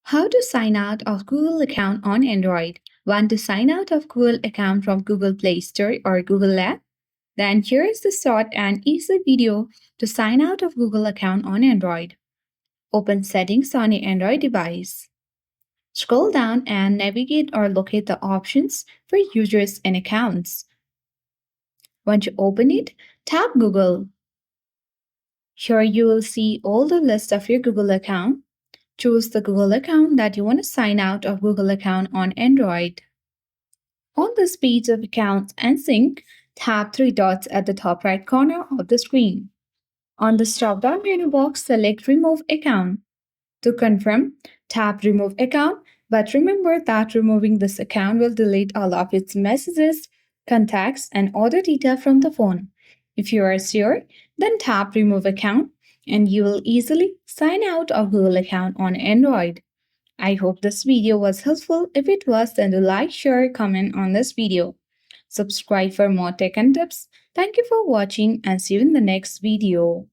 How to sign out of Google account on Android. Want to sign out of Google account from Google Play Store or Google App? Then here is the short and easy video to sign out of Google account on Android. Open Settings on your Android device. Scroll down and navigate or locate the options for users and accounts. Once you open it, tap Google. Here you will see all the list of your Google account. Choose the Google account that you want to sign out of Google account on Android. On this page of Accounts and Sync, tap three dots at the top right corner of the screen. On the drop-down menu box, select Remove Account. To confirm, tap Remove Account, but remember that removing this account will delete all of its messages, contacts, and other data from the phone. If you are sure, then tap Remove Account and you will easily sign out of Google account on Android. I hope this video was helpful. If it was, then do like, share, comment on this video. Subscribe for more tech and tips. Thank you for watching and see you in the next video.